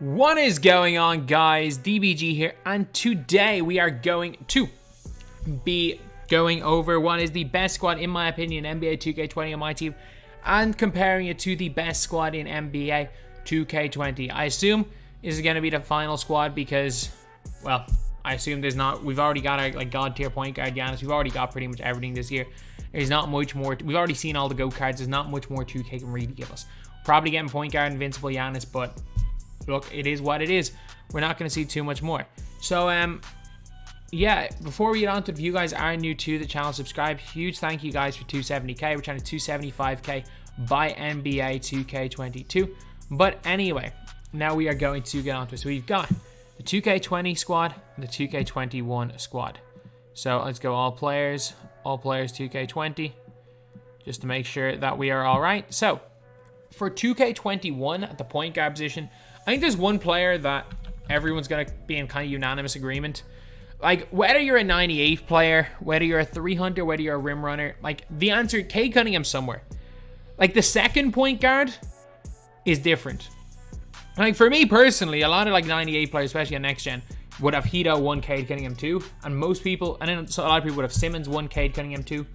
What is going on, guys? DBG here, and today we are going to be going over what is the best squad, in my opinion, NBA 2K20 MyTEAM, and comparing it to the best squad in NBA 2K20. I assume this is going to be the final squad because, well, I assume there's not. We've already got our god tier point guard Giannis. We've already got pretty much everything this year. There's not much more. We've already seen all the GOAT cards. There's not much more 2K can really give us. Probably getting point guard Invincible Giannis, but look, it is what it is. We're not going to see too much more. So, yeah, before we get on to it, if you guys are new to the channel, subscribe. Huge thank you guys for 270k. We're trying to 275k by NBA 2K22. But anyway, now we are going to get on to it. So we've got the 2K20 squad and the 2K21 squad. So let's go all players 2K20, just to make sure that we are all right. So for 2K21 at the point guard position, I think there's one player that everyone's going to be in kind of unanimous agreement. Like, whether you're a 98 player, whether you're a 300, whether you're a rim runner, like, the answer, Cade Cunningham somewhere. Like, the second point guard is different. Like, for me personally, a lot of, like, 98 players, especially on Next Gen, would have Hedo 1, Cade Cunningham 2. And most people, and then a lot of people would have Simmons 1, Cade Cunningham 2.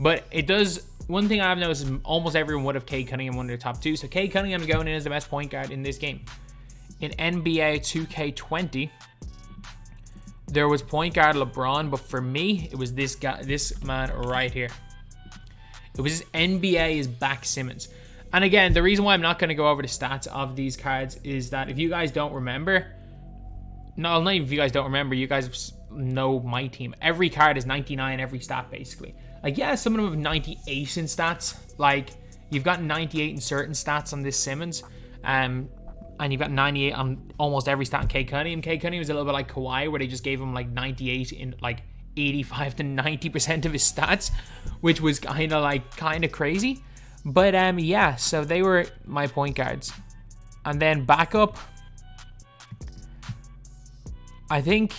But it does, one thing I've noticed is almost everyone would have Cade Cunningham 1 of their top 2. So Cade Cunningham's going in as the best point guard in this game. In NBA 2K20, there was point guard LeBron, but for me, it was this guy, this man right here. It was NBA is back Simmons. And again, the reason why I'm not going to go over the stats of these cards is that if you guys don't remember, no, not even if you guys don't remember, you guys know my team. Every card is 99, every stat basically. Like, yeah, some of them have 98 in stats. Like, you've got 98 in certain stats on this Simmons. And you've got 98 on almost every stat in Cade Cunningham. Cade Cunningham was a little bit like Kawhi, where they just gave him like 98 in like 85 to 90% of his stats, which was kind of crazy. But yeah, so they were my point guards. And then backup, I think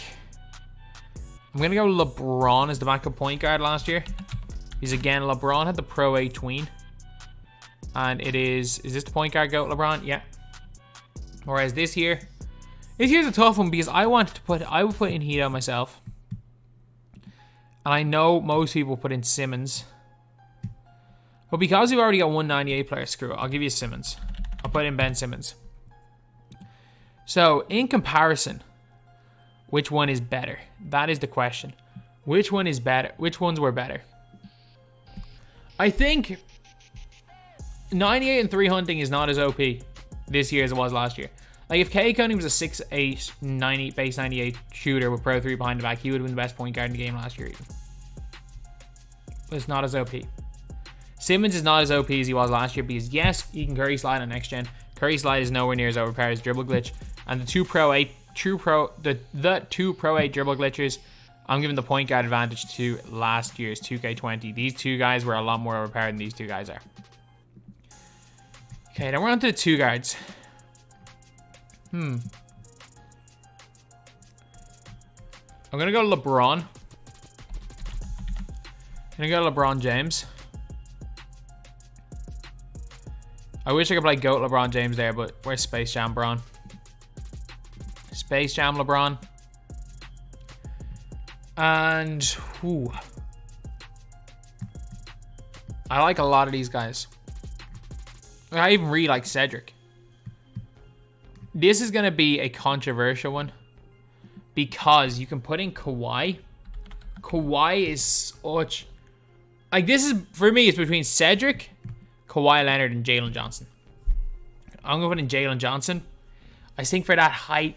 I'm gonna go LeBron as the backup point guard last year. Because again, LeBron had the Pro A tween, and it is this the point guard GOAT LeBron? Yeah. Whereas this year's a tough one because I would put in Hedo myself. And I know most people put in Simmons. But because we've already got 198 players, screw it, I'll give you Simmons. I'll put in Ben Simmons. So, in comparison, which one is better? That is the question. Which one is better? Which ones were better? I think 98 and 3 hunting is not as OP this year as it was last year. Like, if Cade Cunningham was a 6'8", 90, base 98 shooter with Pro 3 behind the back, he would have been the best point guard in the game last year even. But it's not as OP. Simmons is not as OP as he was last year because, yes, he can Curry slide on Next Gen. Curry slide is nowhere near as overpowered as dribble glitch. And the two Pro 8 dribble glitchers, I'm giving the point guard advantage to last year's 2K20. These two guys were a lot more overpowered than these two guys are. Okay, now we're on to the two guards. I'm gonna go LeBron. LeBron James. I wish I could play GOAT LeBron James there, but where's Space Jam Bron? Space Jam LeBron. And I like a lot of these guys. I even really like Cedric. This is going to be a controversial one because you can put in Kawhi. Kawhi is such... Like, this is, for me, it's between Cedric, Kawhi Leonard, and Jalen Johnson. I'm going to put in Jalen Johnson. I think for that height,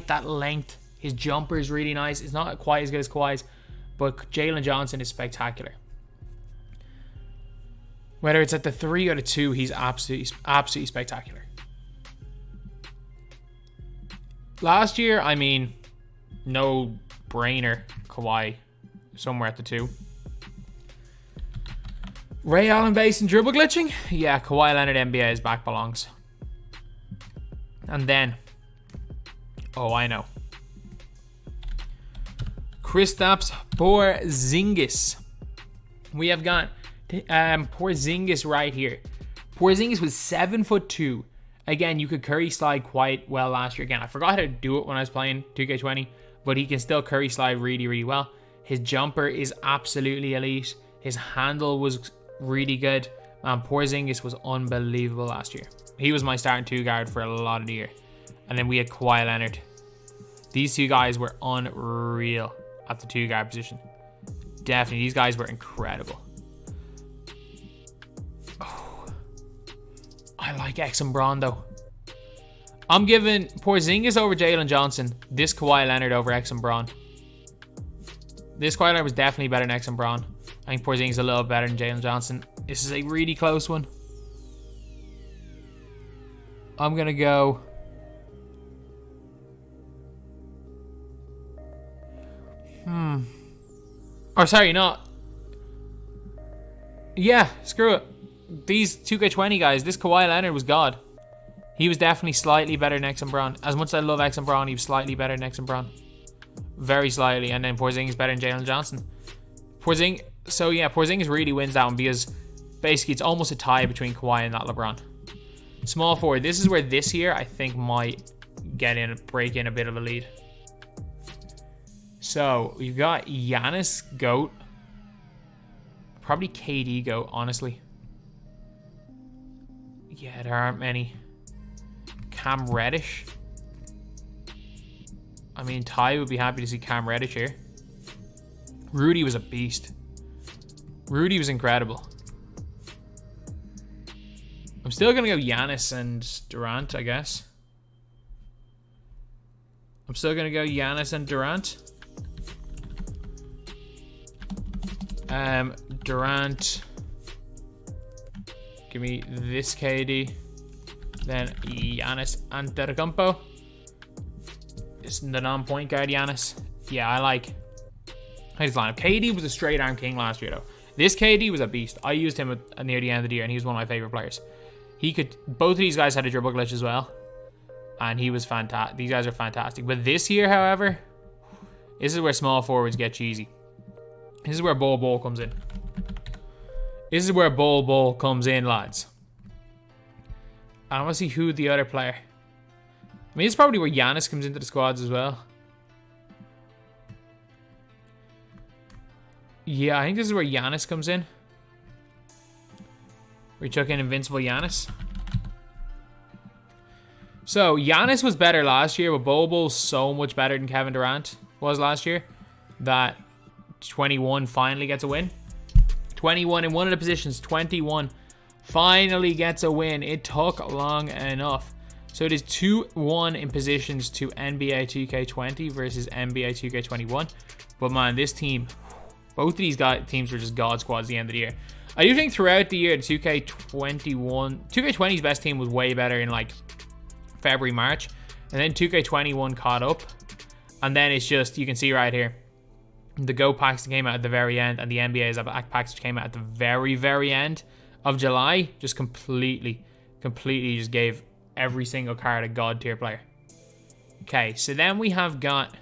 that length, his jumper is really nice. It's not quite as good as Kawhi's, but Jalen Johnson is spectacular. Whether it's at the 3 or the 2, he's absolutely spectacular. Last year, I mean, no brainer, Kawhi somewhere at the 2. Ray Allen base and dribble glitching? Yeah, Kawhi Leonard NBA is back belongs. And then, oh, I know. Kristaps Porzingis. We have got Porzingis right here. Porzingis was 7'2", Again, you could curry slide quite well last year. Again, I forgot how to do it when I was playing 2K20, but he can still curry slide really, really well. His jumper is absolutely elite. His handle was really good. Porzingis was unbelievable last year. He was my starting 2 guard for a lot of the year. And then we had Kawhi Leonard. These 2 guys were unreal at the 2 guard position. Definitely, these guys were incredible. Oh, I like X and Braun though. I'm giving Porzingis over Jalen Johnson. This Kawhi Leonard over X and Braun. This Kawhi Leonard was definitely better than X and Braun. I think Porzingis is a little better than Jalen Johnson. This is a really close one. I'm gonna go. Or sorry, not. Yeah, screw it. These 2K20 guys, this Kawhi Leonard was God. He was definitely slightly better than X and Braun. As much as I love X and Braun, he was slightly better than X and Braun. Very slightly. And then Porzingis better than Jalen Johnson. Porzingis really wins that one because basically it's almost a tie between Kawhi and that LeBron. Small forward. This is where this year I think might break in a bit of a lead. So we've got Giannis GOAT. Probably KD GOAT, honestly. Yeah, there aren't many. Cam Reddish. I mean, Ty would be happy to see Cam Reddish here. Rudy was a beast. Rudy was incredible. I'm still going to go Giannis and Durant, I guess. I'm still going to go Giannis and Durant. Durant. Give me this KD. Then Giannis Antetokounmpo. It's the non-point guard Giannis. Yeah, I like his lineup. KD was a straight arm king last year, though. This KD was a beast. I used him near the end of the year, and he was one of my favorite players. Both of these guys had a dribble glitch as well, and he was fantastic. These guys are fantastic. But this year, however, this is where small forwards get cheesy. This is where Bol comes in. This is where Bol comes in, lads. I want to see who the other player. I mean, it's probably where Giannis comes into the squads as well. Yeah, I think this is where Giannis comes in. We took in Invincible Giannis. So, Giannis was better last year, but Bol's so much better than Kevin Durant was last year that 21 finally gets a win. 21 in one of the positions. 21 finally gets a win. It took long enough. So it is 2-1 in positions to NBA 2K20 versus NBA 2K21. But man, this team, both of these teams were just God squads at the end of the year. I do think throughout the year, the 2K20's best team was way better in like February, March. And then 2K21 caught up. And then it's just, you can see right here, the Go packs came out at the very end, and the NBA's packs came out at the very, very end of July. Just completely just gave every single card a God tier player. Okay, so then we have got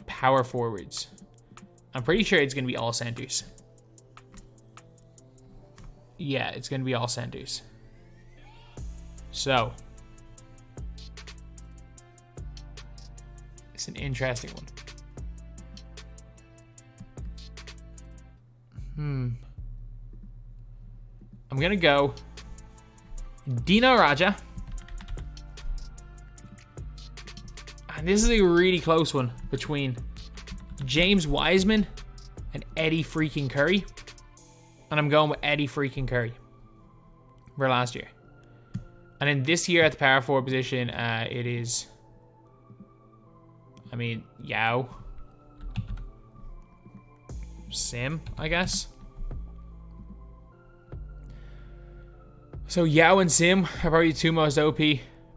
power forwards. I'm pretty sure it's going to be all centers. Yeah, it's going to be all centers. So, it's an interesting one. I'm going to go Dino Raja. And this is a really close one between James Wiseman and Eddie freaking Curry. And I'm going with Eddie freaking Curry for last year. And then this year at the power forward position, it is, I mean, Yao. Sim, I guess. So Yao and Sim are probably the two most OP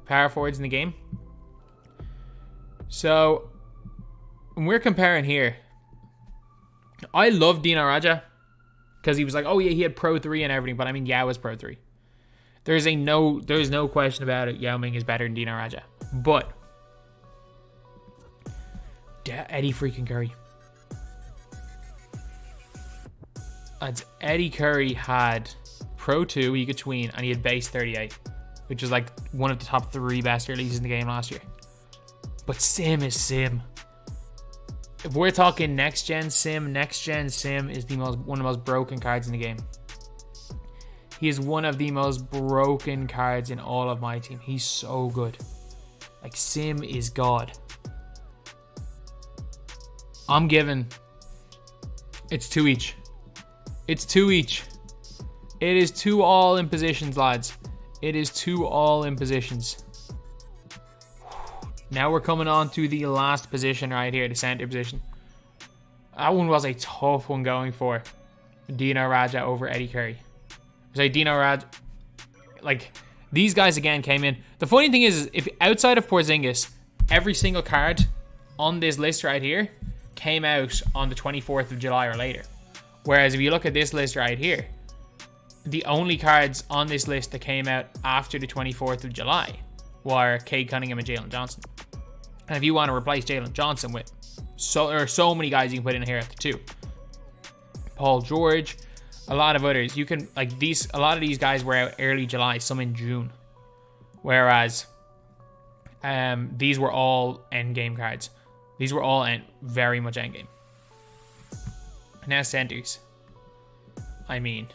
power forwards in the game. So when we're comparing here, I love Dino Raja because he was like, oh yeah, he had Pro 3 and everything, but I mean Yao was Pro 3. There's no question about it. Yao Ming is better than Dino Raja. But Eddie freaking Curry. Eddie Curry had Pro 2, he could tween, and he had base 38. which was like one of the top 3 best releases in the game last year. But Sim is Sim. If we're talking next gen Sim is one of the most broken cards in the game. He is one of the most broken cards in all of my team. He's so good. Like, Sim is God. I'm giving... It's 2 each. It's 2 each. It is 2 all in positions, lads. It is 2 all in positions. Now we're coming on to the last position right here, the center position. That one was a tough one going for Dino Raja over Eddie Curry. So Dino Raja, like, these guys again came in. The funny thing is if outside of Porzingis, every single card on this list right here came out on the 24th of July or later. Whereas if you look at this list right here, the only cards on this list that came out after the 24th of July were Cade Cunningham and Jalen Johnson. And if you want to replace Jalen Johnson with, there are so many guys you can put in here at the 2. Paul George, a lot of others. You can, like, a lot of these guys were out early July, some in June. Whereas these were all endgame cards. These were all very much endgame. Now centers. I mean,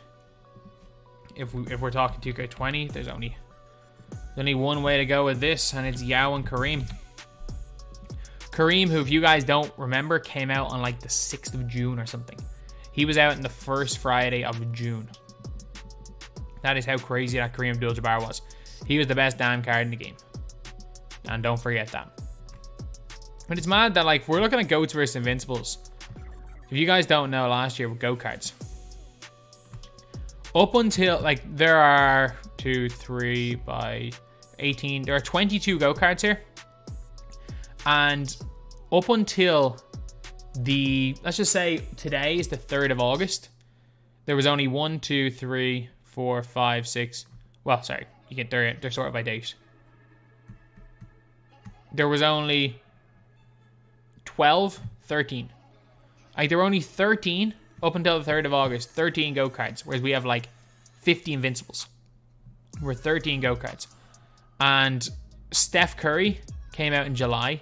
if we're talking 2K20, there's only one way to go with this, and it's Yao and Kareem. Kareem, who, if you guys don't remember, came out on like the 6th of June or something. He was out in the first Friday of June. That is how crazy that Kareem Abdul-Jabbar was. He was the best damn card in the game. And don't forget that. But it's mad that, like, we're looking at GOATs versus Invincibles. If you guys don't know, last year with GOAT cards, up until, like, there are 2, 3 by 18. There are 22 GOAT cards here. And up until let's just say today is the 3rd of August, there was only 1, 2, 3, 4, 5, 6. Well, sorry, they're sorted by date. There was only 12, 13. Like, there were only 13 up until the 3rd of August, 13 GOAT cards, whereas we have like 50 Invincibles. We're 13 GOAT cards. And Steph Curry came out in July.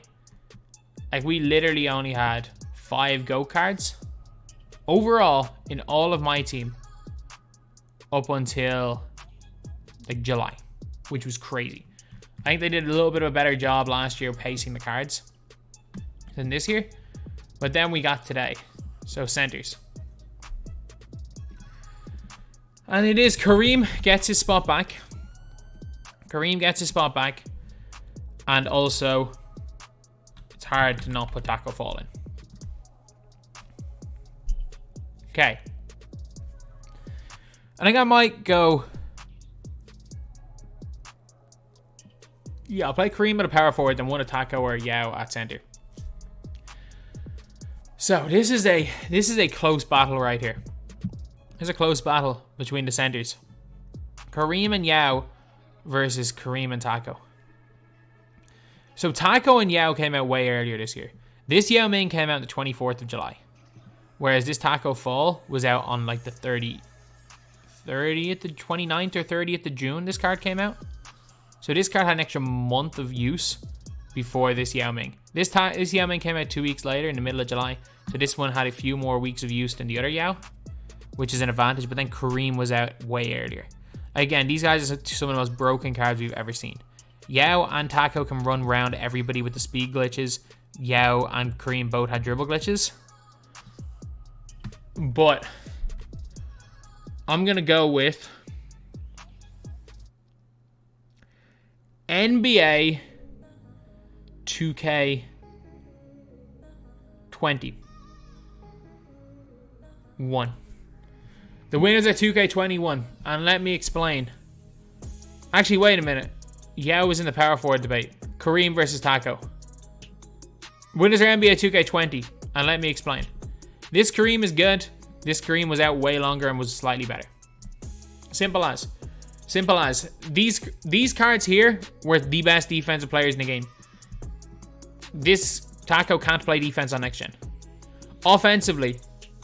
Like, we literally only had 5 GOAT cards overall in all of my team up until like July, which was crazy. I think they did a little bit of a better job last year pacing the cards than this year. But then we got today. So centers. And it is Kareem gets his spot back. Kareem gets his spot back. And also, it's hard to not put Taco Fall in. Okay. I think I might go... Yeah, I'll play Kareem at a power forward, then one at Taco or Yao at center. So this is a close battle right here. There's a close battle between the centers. Kareem and Yao versus Kareem and Taco. So Taco and Yao came out way earlier this year. This Yao Ming came out on the 24th of July. Whereas this Taco Fall was out on like the 30th to 29th or 30th of June this card came out. So this card had an extra month of use before this Yao Ming. This Yao Ming came out 2 weeks later in the middle of July. So this one had a few more weeks of use than the other Yao, which is an advantage. But then Kareem was out way earlier. Again, these guys are some of the most broken cards we've ever seen. Yao and Taco can run around everybody with the speed glitches. Yao and Kareem both had dribble glitches. But I'm going to go with NBA 2K20 1. The winners are 2K21, and let me explain. Actually, wait a minute. Yao was in the power forward debate. Kareem versus Taco. Winners are NBA 2K20, and let me explain. This Kareem is good. This Kareem was out way longer and was slightly better. Simple as. Simple as. These cards here were the best defensive players in the game. This Taco can't play defense on next gen. Offensively,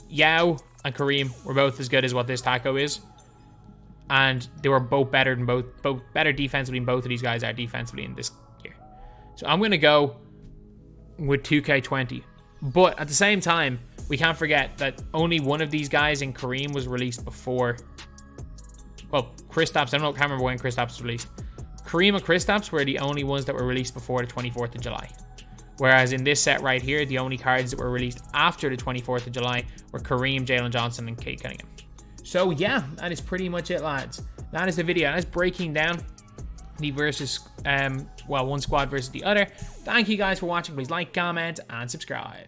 Yao and Kareem were both as good as what this Taco is. And they were both better than both better defensively than both of these guys are defensively in this year. So I'm going to go with 2K20. But at the same time, we can't forget that only one of these guys in Kareem was released before. Well, Kristaps, I can't remember when Kristaps was released. Kareem and Kristaps were the only ones that were released before the 24th of July. Whereas in this set right here, the only cards that were released after the 24th of July were Kareem, Jalen Johnson, and Cade Cunningham. So yeah, that is pretty much it, lads. That is the video. That's breaking down the versus, one squad versus the other. Thank you guys for watching. Please like, comment, and subscribe.